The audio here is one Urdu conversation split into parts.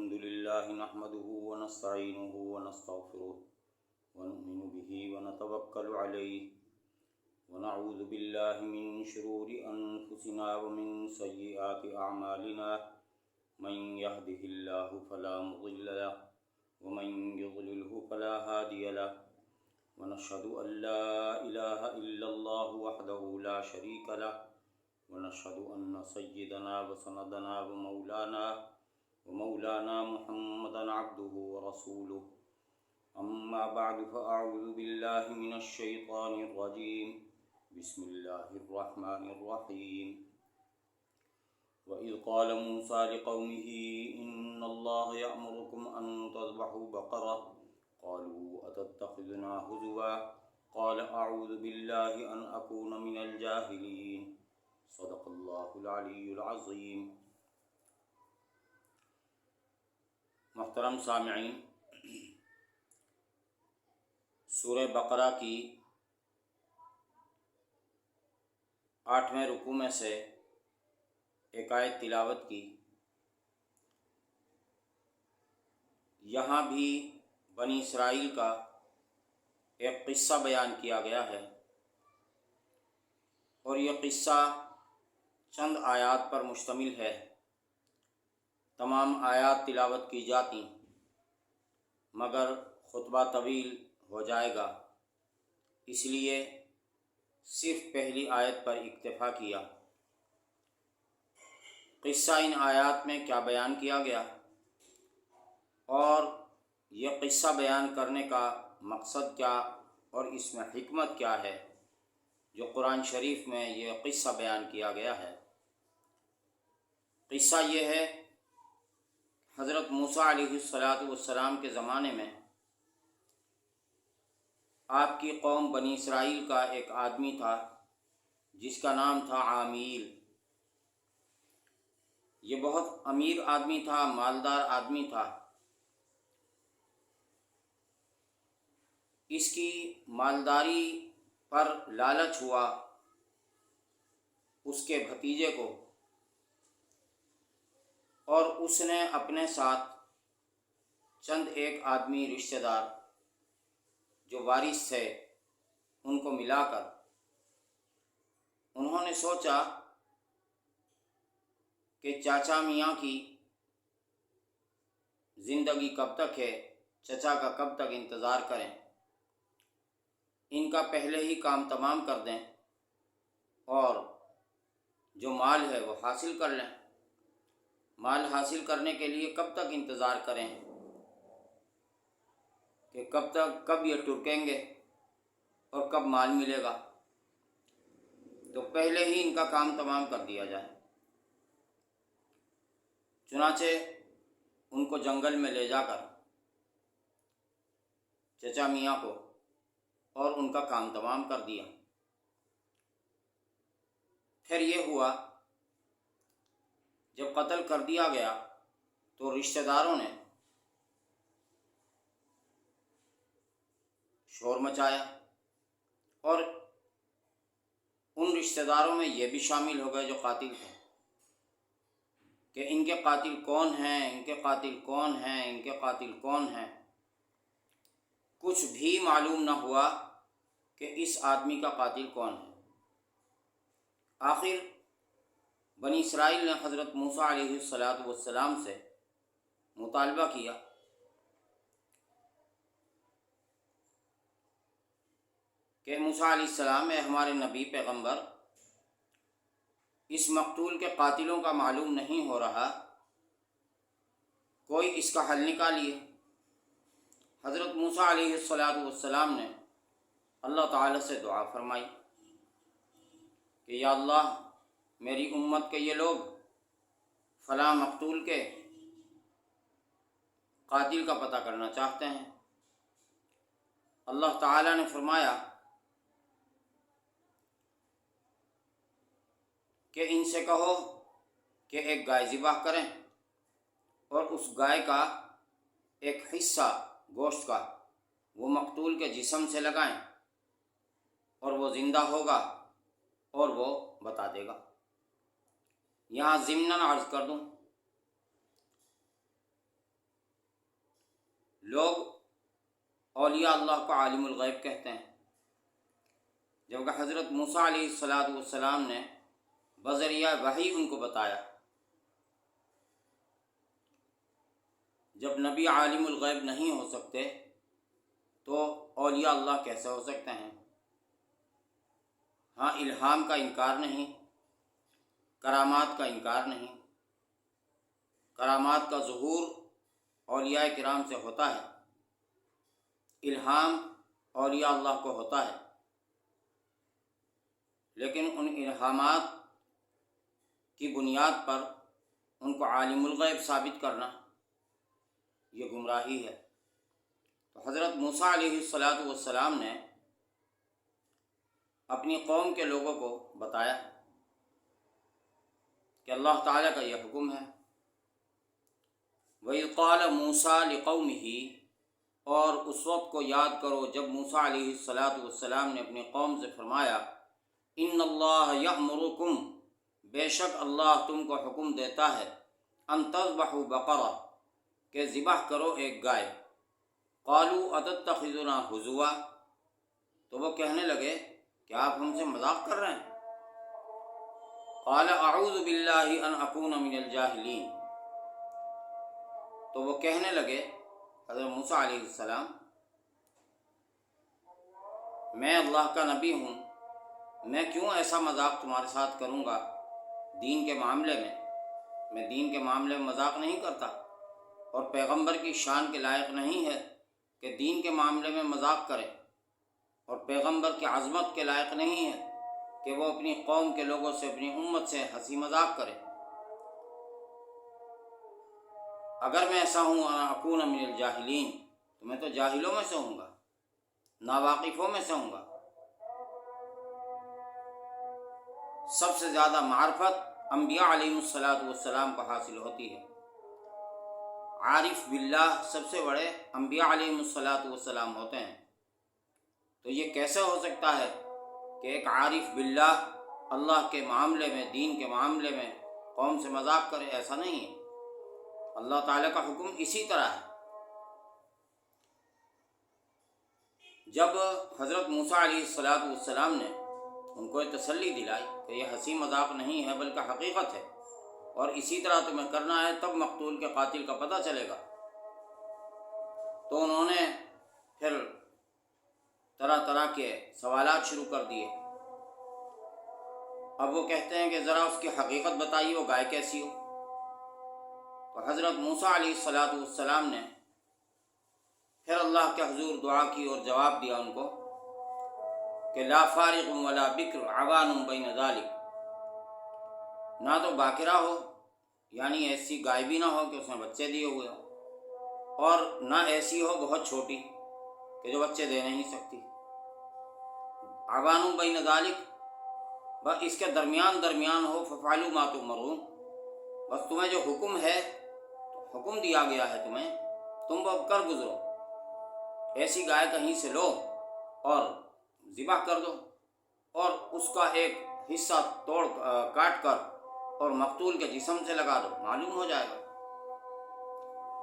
الحمد لله نحمده ونستعينه ونستغفره ونؤمن به ونتوكل عليه ونعوذ بالله من شرور أنفسنا ومن سيئات أعمالنا من يهده الله فلا مضل له ومن يضلله فلا هادي له ونشهد أن لا إله إلا الله وحده لا شريك له ونشهد أن سيدنا وسندنا ومولانا محمدا عبده ورسوله أما بعد فأعوذ بالله من الشيطان الرجيم بسم الله الرحمن الرحيم وإذ قال موسى لقومه إن الله يأمركم أن تذبحوا بقرة قالوا أتتخذنا هزوا قال أعوذ بالله أن أكون من الجاهلين صدق اللہ العلی العظیم۔ محترم سامعین، سورہ بقرہ کی 8ویں رکوع میں سے ایک آیت تلاوت کی۔ یہاں بھی بنی اسرائیل کا ایک قصہ بیان کیا گیا ہے، اور یہ قصہ چند آیات پر مشتمل ہے۔ تمام آیات تلاوت کی جاتی مگر خطبہ طویل ہو جائے گا، اس لیے صرف پہلی آیت پر اکتفا کیا۔ قصہ ان آیات میں کیا بیان کیا گیا اور یہ قصہ بیان کرنے کا مقصد کیا اور اس میں حکمت کیا ہے جو قرآن شریف میں یہ قصہ بیان کیا گیا ہے۔ قصہ یہ ہے، حضرت موسیٰ علیہ السلام کے زمانے میں آپ کی قوم بنی اسرائیل کا ایک آدمی تھا جس کا نام تھا عامیل۔ یہ بہت امیر آدمی تھا، مالدار آدمی تھا۔ اس کی مالداری پر لالچ ہوا اس کے بھتیجے کو، اور اس نے اپنے ساتھ چند ایک آدمی رشتہ دار جو وارث تھے ان کو ملا کر انہوں نے سوچا کہ چاچا میاں کی زندگی کب تک ہے، چچا کا کب تک انتظار کریں، ان کا پہلے ہی کام تمام کر دیں اور جو مال ہے وہ حاصل کر لیں۔ مال حاصل کرنے کے لیے کب تک انتظار کریں کہ کب یہ ٹرکیں گے اور کب مال ملے گا، تو پہلے ہی ان کا کام تمام کر دیا جائے۔ چنانچہ ان کو جنگل میں لے جا کر چچا میاں کو اور ان کا کام تمام کر دیا۔ پھر یہ ہوا، جب قتل کر دیا گیا تو رشتہ داروں نے شور مچایا، اور ان رشتہ داروں میں یہ بھی شامل ہو گئے جو قاتل تھے کہ ان کے قاتل کون ہیں، ان کے قاتل کون ہیں، ان کے قاتل کون ہیں۔ کچھ بھی معلوم نہ ہوا کہ اس آدمی کا قاتل کون ہے۔ آخر بنی اسرائیل نے حضرت موسیٰ علیہ السلام سے مطالبہ کیا کہ موسیٰ علیہ السلام، اے ہمارے نبی پیغمبر، اس مقتول کے قاتلوں کا معلوم نہیں ہو رہا، کوئی اس کا حل نکالیے۔ حضرت موسیٰ علیہ السلام نے اللہ تعالیٰ سے دعا فرمائی کہ یا اللہ، میری امت کے یہ لوگ فلاں مقتول کے قاتل کا پتہ کرنا چاہتے ہیں۔ اللہ تعالیٰ نے فرمایا کہ ان سے کہو کہ ایک گائے ذبح کریں اور اس گائے کا ایک حصہ گوشت کا وہ مقتول کے جسم سے لگائیں، اور وہ زندہ ہوگا اور وہ بتا دے گا۔ یہاں ضمناً عرض کر دوں لوگ اولیاء اللہ کو عالم الغیب کہتے ہیں، جبکہ حضرت موسیٰ علیہ السلام نے بذریعہ وحی ان کو بتایا۔ جب نبی عالم الغیب نہیں ہو سکتے تو اولیاء اللہ کیسے ہو سکتے ہیں؟ ہاں، الہام کا انکار نہیں، کرامات کا انکار نہیں، کرامات کا ظہور اولیاء کرام سے ہوتا ہے، الہام اولیاء اللہ کو ہوتا ہے، لیکن ان الہامات کی بنیاد پر ان کو عالم الغیب ثابت کرنا یہ گمراہی ہے۔ تو حضرت موسیٰ علیہ السلام نے اپنی قوم کے لوگوں کو بتایا کہ اللہ تعالیٰ کا یہ حکم ہے۔ وَإِذْ قَالَ مُوسَىٰ لِقَوْمِهِ، اور اس وقت کو یاد کرو جب موسیٰ علیہ السلام نے اپنی قوم سے فرمایا، ان اللہ یأمرکم، بے شک اللہ تم کو حکم دیتا ہے، ان تذبحوا بقرہ، کہ ذبح کرو ایک گائے۔ قالوا اتتخذنا ہزوا، تو وہ کہنے لگے کہ آپ ہم سے مذاق کر رہے ہیں۔ قال اعوذ باللہ ان اکون من الجاہلین، تو وہ کہنے لگے حضرت موسیٰ علیہ السلام، میں اللہ کا نبی ہوں، میں کیوں ایسا مذاق تمہارے ساتھ کروں گا دین کے معاملے میں دین کے معاملے میں مذاق نہیں کرتا، اور پیغمبر کی شان کے لائق نہیں ہے کہ دین کے معاملے میں مذاق کرے، اور پیغمبر کی عظمت کے لائق نہیں ہے کہ وہ اپنی قوم کے لوگوں سے، اپنی امت سے ہنسی مذاق کرے۔ اگر میں ایسا ہوں انا اکون من الجاہلین، تو میں تو جاہلوں میں سے ہوں گا، ناواقفوں میں سے ہوں گا۔ سب سے زیادہ معرفت انبیاء علیہ السلام کو حاصل ہوتی ہے۔ عارف باللہ سب سے بڑے انبیاء علیہ السلام ہوتے ہیں۔ تو یہ کیسے ہو سکتا ہے کہ ایک عارف باللہ اللہ کے معاملے میں، دین کے معاملے میں قوم سے مذاق کرے؟ ایسا نہیں ہے، اللہ تعالیٰ کا حکم اسی طرح ہے۔ جب حضرت موسیٰ علیہ السلام نے ان کو یہ تسلی دلائی کہ یہ ہنسی مذاق نہیں ہے بلکہ حقیقت ہے، اور اسی طرح تمہیں کرنا ہے، تب مقتول کے قاتل کا پتہ چلے گا، تو انہوں نے پھر طرح طرح کے سوالات شروع کر دیے۔ اب وہ کہتے ہیں کہ ذرا اس کی حقیقت بتائیے، وہ گائے کیسی ہو؟ تو حضرت موسیٰ علیہ السلام نے پھر اللہ کے حضور دعا کی اور جواب دیا ان کو کہ لا فارغ ولا بکر عوان بین ذالک، نہ تو باکرہ ہو، یعنی ایسی گائے بھی نہ ہو کہ اس میں بچے دیے ہوئے ہوں، اور نہ ایسی ہو بہت چھوٹی کہ جو بچے دے نہیں سکتی۔ عوان بین ذالک، بس اس کے درمیان ہو، ففعلوا ما تؤمرون، بس تمہیں جو حکم ہے، حکم دیا گیا ہے تمہیں، تم وہ کر گزرو۔ ایسی گائے کہیں سے لو اور ذبح کر دو، اور اس کا ایک حصہ کاٹ کر اور مقتول کے جسم سے لگا دو، معلوم ہو جائے گا،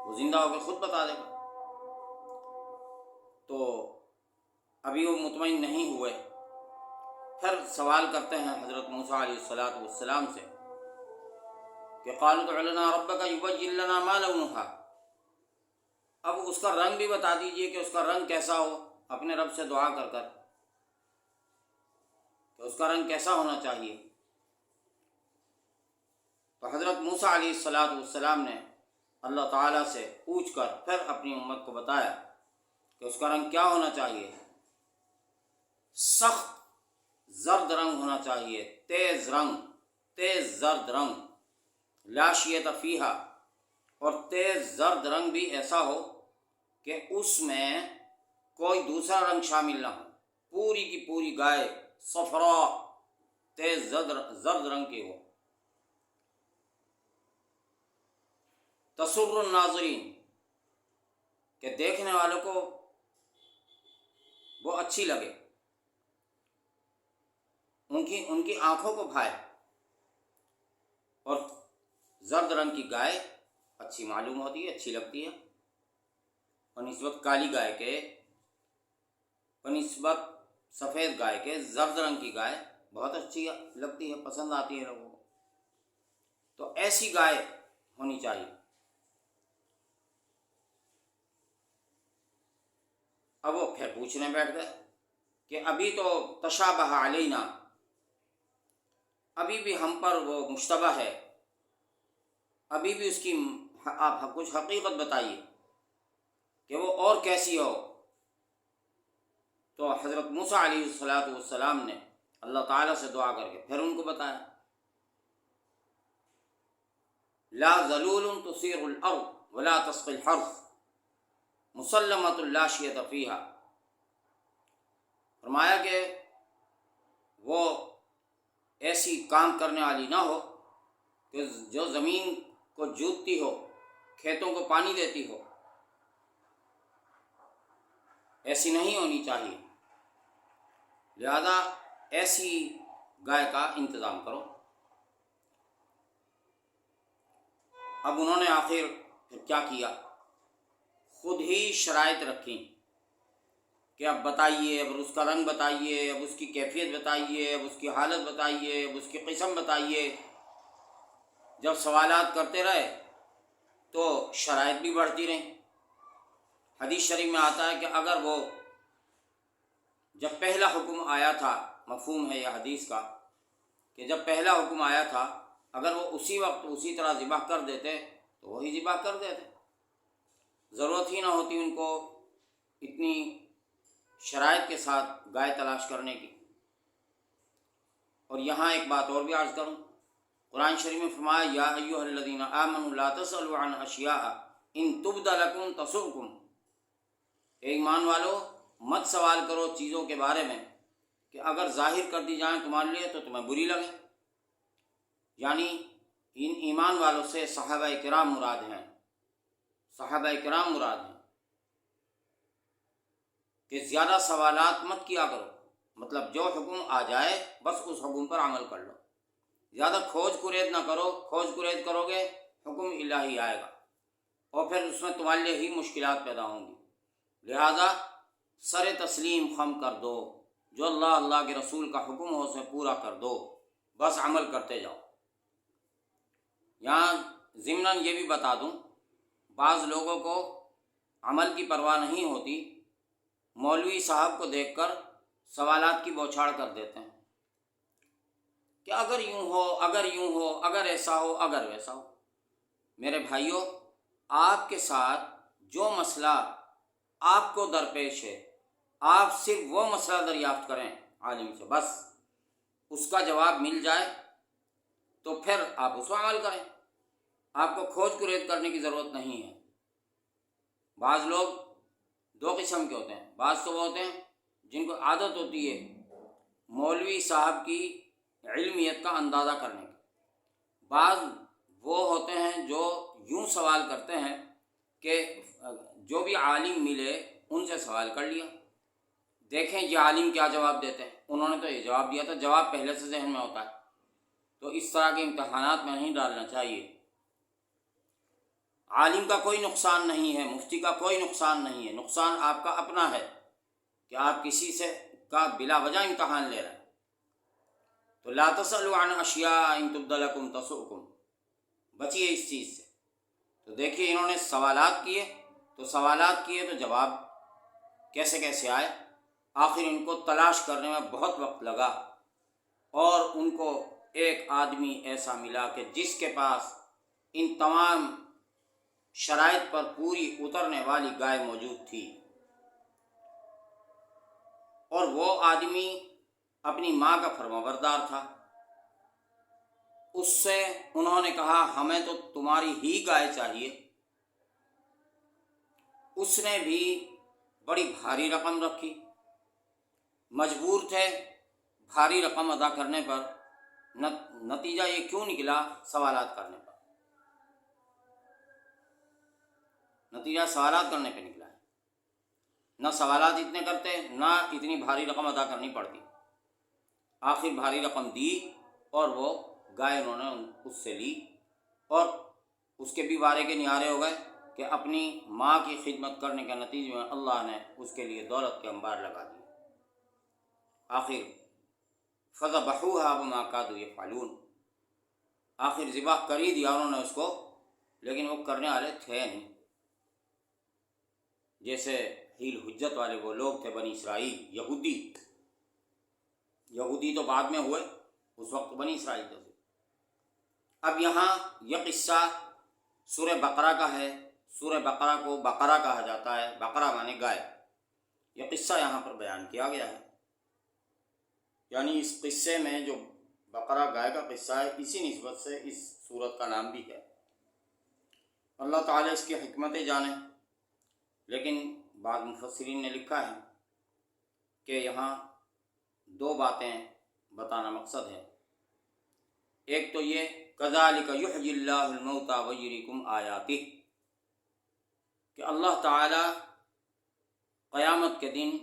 وہ زندہ ہو کے خود بتا دے گا۔ تو ابھی وہ مطمئن نہیں ہوئے، پھر سوال کرتے ہیں حضرت موسیٰ علیہ السلام سے کہ قالوا ادع لنا ربک یبین لنا ما لونھا، اب اس کا رنگ بھی بتا دیجئے کہ اس کا رنگ کیسا ہو، اپنے رب سے دعا کر کر کہ اس کا رنگ کیسا ہونا چاہیے۔ تو حضرت موسیٰ علیہ السلام نے اللہ تعالیٰ سے پوچھ کر پھر اپنی امت کو بتایا کہ اس کا رنگ کیا ہونا چاہیے۔ سخت زرد رنگ ہونا چاہیے، تیز زرد رنگ، لا شیۃ فیہا، اور تیز زرد رنگ بھی ایسا ہو کہ اس میں کوئی دوسرا رنگ شامل نہ ہو، پوری کی پوری گائے صفراء تیز زرد رنگ کی ہو۔ تسر الناظرین، کہ دیکھنے والوں کو وہ اچھی لگے، ان کی آنکھوں کو بھائے، اور زرد رنگ کی گائے اچھی معلوم ہوتی ہے، اچھی لگتی ہے، بنسبت کالی گائے کے، بنسبت سفید گائے کے زرد رنگ کی گائے بہت اچھی لگتی ہے، پسند آتی ہے لوگوں کو، تو ایسی گائے ہونی چاہیے۔ اب وہ پھر پوچھنے بیٹھ گئے کہ ابھی تو تشابہ علینا، ابھی بھی ہم پر وہ مشتبہ ہے، ابھی بھی اس کی آپ کچھ حقیقت بتائیے کہ وہ اور کیسی ہو۔ تو حضرت موسیٰ علیہ السلام نے اللہ تعالیٰ سے دعا کر کے پھر ان کو بتایا، لا ذلول تثیر الارض ولا تسقی الحرث مسلمۃ لا شیۃ فیہا، فرمایا کہ وہ ایسی کام کرنے والی نہ ہو کہ جو زمین کو جوتتی ہو، کھیتوں کو پانی دیتی ہو، ایسی نہیں ہونی چاہیے، لہذا ایسی گائے کا انتظام کرو۔ اب انہوں نے آخر پھر کیا کیا، خود ہی شرائط رکھی کہ اب بتائیے، اب اس کا رنگ بتائیے، اب اس کی کیفیت بتائیے، اب اس کی حالت بتائیے، اب اس کی قسم بتائیے۔ جب سوالات کرتے رہے تو شرائط بھی بڑھتی رہیں۔ حدیث شریف میں آتا ہے کہ اگر وہ جب پہلا حکم آیا تھا، مفہوم ہے یہ حدیث کا کہ جب پہلا حکم آیا تھا اگر وہ اسی وقت اسی طرح ذبح کر دیتے تو وہی ذبح کر دیتے، ضرورت ہی نہ ہوتی ان کو اتنی شرائط کے ساتھ گائے تلاش کرنے کی۔ اور یہاں ایک بات اور بھی عرض کروں، قرآن شریف میں فرمایا یا ایھا الذین آمنوا لا تسألوا عن اشیاء ان تبد لکم تسؤکم، اے ایمان والو مت سوال کرو چیزوں کے بارے میں کہ اگر ظاہر کر دی جائیں تمہارے لیے تو تمہیں بری لگے۔ یعنی ان ایمان والوں سے صحابہ کرام مراد ہیں، صحابہ کرام مراد ہیں کہ زیادہ سوالات مت کیا کرو، مطلب جو حکم آ جائے بس اس حکم پر عمل کر لو، زیادہ کھوج کرید نہ کرو، کھوج کرید کرو گے حکم الہی آئے گا اور پھر اس میں تمہارے لیے ہی مشکلات پیدا ہوں گی۔ لہذا سر تسلیم خم کر دو، جو اللہ کے رسول کا حکم ہو اسے پورا کر دو، بس عمل کرتے جاؤ۔ یہاں ضمناً یہ بھی بتا دوں، بعض لوگوں کو عمل کی پرواہ نہیں ہوتی، مولوی صاحب کو دیکھ کر سوالات کی بوچھاڑ کر دیتے ہیں کہ اگر یوں ہو، اگر یوں ہو، اگر ایسا ہو، اگر ویسا ہو۔ میرے بھائیوں، آپ کے ساتھ جو مسئلہ آپ کو درپیش ہے آپ صرف وہ مسئلہ دریافت کریں عالم سے، بس اس کا جواب مل جائے تو پھر آپ اس پر عمل کریں، آپ کو کھوج کرید کرنے کی ضرورت نہیں ہے۔ بعض لوگ دو قسم کے ہوتے ہیں، بعض تو وہ ہوتے ہیں جن کو عادت ہوتی ہے مولوی صاحب کی علمیت کا اندازہ کرنے کی، بعض وہ ہوتے ہیں جو یوں سوال کرتے ہیں کہ جو بھی عالم ملے ان سے سوال کر لیا، دیکھیں یہ عالم کیا جواب دیتے ہیں، انہوں نے تو یہ جواب دیا تھا، جواب پہلے سے ذہن میں ہوتا ہے، تو اس طرح کے امتحانات میں نہیں ڈالنا چاہیے۔ عالم کا کوئی نقصان نہیں ہے، مفتی کا کوئی نقصان نہیں ہے، نقصان آپ کا اپنا ہے کہ آپ کسی سے کا بلا وجہ امتحان لے رہے ہیں۔ تو لا تسألوا عن اشیاء ان تبد لکم تسؤکم، بچیے اس چیز سے۔ تو دیکھیے انہوں نے سوالات کیے تو جواب کیسے کیسے آئے، آخر ان کو تلاش کرنے میں بہت وقت لگا اور ان کو ایک آدمی ایسا ملا کہ جس کے پاس ان تمام شرائط پر پوری اترنے والی گائے موجود تھی، اور وہ آدمی اپنی ماں کا فرمانبردار تھا۔ اس سے انہوں نے کہا ہمیں تو تمہاری ہی گائے چاہیے۔ اس نے بھی بڑی بھاری رقم رکھی، مجبور تھے بھاری رقم ادا کرنے پر، نتیجہ یہ کیوں نکلا؟ سوالات کرنے پر، نتیجہ سوالات کرنے پہ نکلا ہے۔ نہ سوالات اتنے کرتے نہ اتنی بھاری رقم ادا کرنی پڑتی، آخر بھاری رقم دی اور وہ گائے انہوں نے اس سے لی اور اس کے بھی بارے کے نہارے ہو گئے کہ اپنی ماں کی خدمت کرنے کے نتیجے میں اللہ نے اس کے لیے دولت کے انبار لگا دیے۔ آخر فذبحوها وما كادوا يفعلون، آخر ذبح کر ہی دیا انہوں نے اس کو، لیکن وہ کرنے والے تھے نہیں۔ جیسے حیل حجت والے وہ لوگ تھے بنی اسرائیل، یہودی تو بعد میں ہوئے، اس وقت بنی اسرائیل تھے۔ اب یہاں یہ قصہ سورہ بقرہ کا ہے۔ سورہ بقرہ کو بقرہ کہا جاتا ہے، بقرہ مانے گائے۔ یہ قصہ یہاں پر بیان کیا گیا ہے، یعنی اس قصے میں جو بقرہ گائے کا قصہ ہے، اسی نسبت سے اس سورت کا نام بھی ہے۔ اللہ تعالیٰ اس کی حکمتیں جانے، لیکن بعض مفسرین نے لکھا ہے کہ یہاں دو باتیں بتانا مقصد ہے۔ ایک تو یہ کذالک یحیی اللہ الموتى ویریکم آیاتہ، کہ اللہ تعالی قیامت کے دن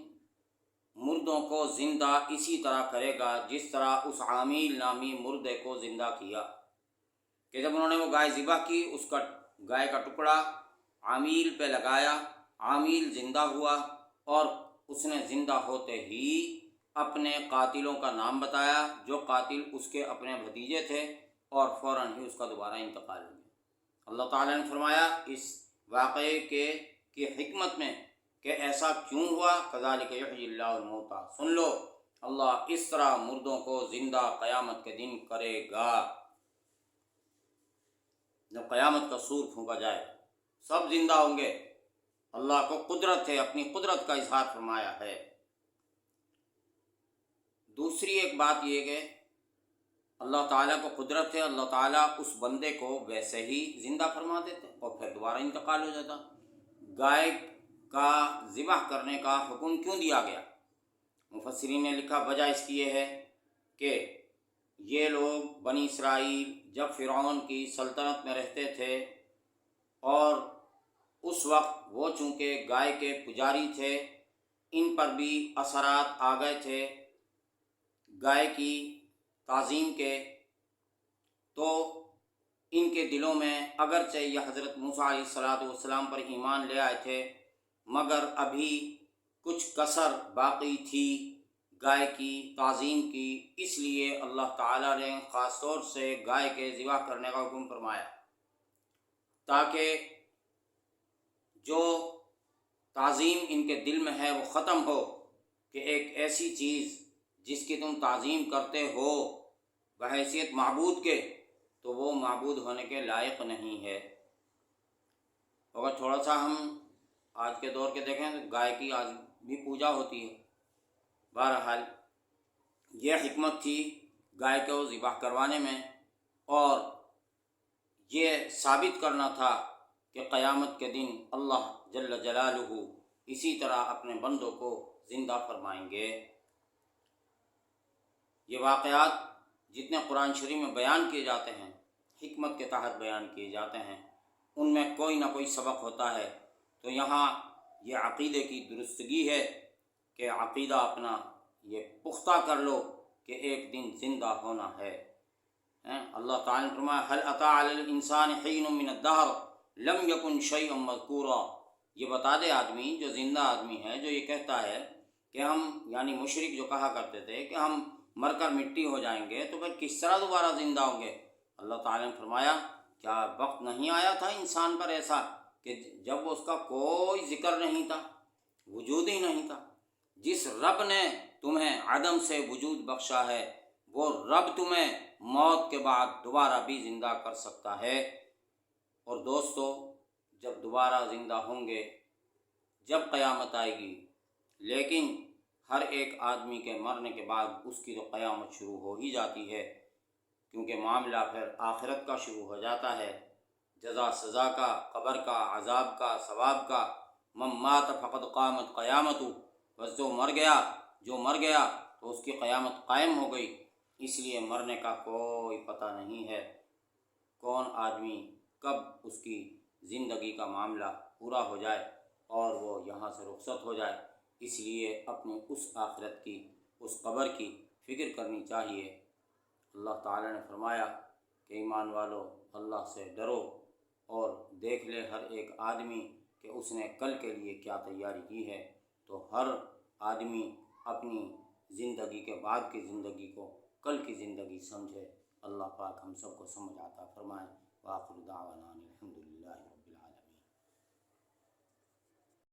مردوں کو زندہ اسی طرح کرے گا جس طرح اس عامیل نامی مردے کو زندہ کیا، کہ جب انہوں نے وہ گائے ذبح کی، اس کا گائے کا ٹکڑا عامیل پہ لگایا، عامیل زندہ ہوا، اور اس نے زندہ ہوتے ہی اپنے قاتلوں کا نام بتایا، جو قاتل اس کے اپنے بھتیجے تھے، اور فوراً ہی اس کا دوبارہ انتقال ہو گیا۔ اللہ تعالیٰ نے فرمایا اس واقعے کی حکمت میں کہ ایسا کیوں ہوا، کذالک یحیی اللہ الموتى، سن لو اللہ اس طرح مردوں کو زندہ قیامت کے دن کرے گا۔ جب قیامت کا سور پھونکا جائے سب زندہ ہوں گے۔ اللہ کو قدرت ہے، اپنی قدرت کا اظہار فرمایا ہے۔ دوسری ایک بات یہ کہ اللہ تعالیٰ کو قدرت ہے، اللہ تعالیٰ اس بندے کو ویسے ہی زندہ فرما دیتے اور پھر دوبارہ انتقال ہو جاتا۔ گائے کا ذبح کرنے کا حکم کیوں دیا گیا؟ مفسرین نے لکھا وجہ اس کی یہ ہے کہ یہ لوگ بنی اسرائیل جب فرعون کی سلطنت میں رہتے تھے، اور اس وقت وہ چونکہ گائے کے پجاری تھے، ان پر بھی اثرات آ گئے تھے گائے کی تعظیم کے، تو ان کے دلوں میں اگرچہ یہ حضرت موسیٰ علیہ السلام پر ایمان لے آئے تھے، مگر ابھی کچھ کسر باقی تھی گائے کی تعظیم کی، اس لیے اللہ تعالیٰ نے خاص طور سے گائے کے ذبح کرنے کا حکم فرمایا، تاکہ جو تعظیم ان کے دل میں ہے وہ ختم ہو، کہ ایک ایسی چیز جس کی تم تعظیم کرتے ہو بحیثیت معبود کے، تو وہ معبود ہونے کے لائق نہیں ہے۔ اگر تھوڑا سا ہم آج کے دور کے دیکھیں تو گائے کی آج بھی پوجا ہوتی ہے۔ بہرحال یہ حکمت تھی گائے کو ذبح کروانے میں، اور یہ ثابت کرنا تھا کہ قیامت کے دن اللہ جل جلالہ اسی طرح اپنے بندوں کو زندہ فرمائیں گے۔ یہ واقعات جتنے قرآن شریف میں بیان کیے جاتے ہیں، حکمت کے تحت بیان کیے جاتے ہیں، ان میں کوئی نہ کوئی سبق ہوتا ہے۔ تو یہاں یہ عقیدے کی درستگی ہے کہ عقیدہ اپنا یہ پختہ کر لو کہ ایک دن زندہ ہونا ہے۔ اللہ تعالیٰ نے فرمایا هل اتى على الانسان حين من الدهر لم يكن شيئا مذكورا، یہ بتا دے آدمی جو زندہ آدمی ہے، جو یہ کہتا ہے کہ ہم، یعنی مشرک جو کہا کرتے تھے کہ ہم مر کر مٹی ہو جائیں گے تو پھر کس طرح دوبارہ زندہ ہوں گے۔ اللہ تعالیٰ نے فرمایا کیا وقت نہیں آیا تھا انسان پر ایسا کہ جب اس کا کوئی ذکر نہیں تھا، وجود ہی نہیں تھا؟ جس رب نے تمہیں عدم سے وجود بخشا ہے، وہ رب تمہیں موت کے بعد دوبارہ بھی زندہ کر سکتا ہے۔ اور دوستو، جب دوبارہ زندہ ہوں گے، جب قیامت آئے گی، لیکن ہر ایک آدمی کے مرنے کے بعد اس کی تو قیامت شروع ہو ہی جاتی ہے، کیونکہ معاملہ پھر آخرت کا شروع ہو جاتا ہے، جزا سزا کا، قبر کا، عذاب کا، ثواب کا۔ من مات فقد قامت قیامتہ، بس جو مر گیا تو اس کی قیامت قائم ہو گئی۔ اس لیے مرنے کا کوئی پتہ نہیں ہے، کون آدمی کب اس کی زندگی کا معاملہ پورا ہو جائے اور وہ یہاں سے رخصت ہو جائے۔ اس لیے اپنی اس آخرت کی، اس قبر کی فکر کرنی چاہیے۔ اللہ تعالیٰ نے فرمایا کہ ایمان والو اللہ سے ڈرو، اور دیکھ لے ہر ایک آدمی کہ اس نے کل کے لیے کیا تیاری کی ہے، تو ہر آدمی اپنی زندگی کے بعد کی زندگی کو کل کی زندگی سمجھے۔ اللہ پاک ہم سب کو سمجھ عطا فرمائے۔ وآخر دعوانا الحمدللہ۔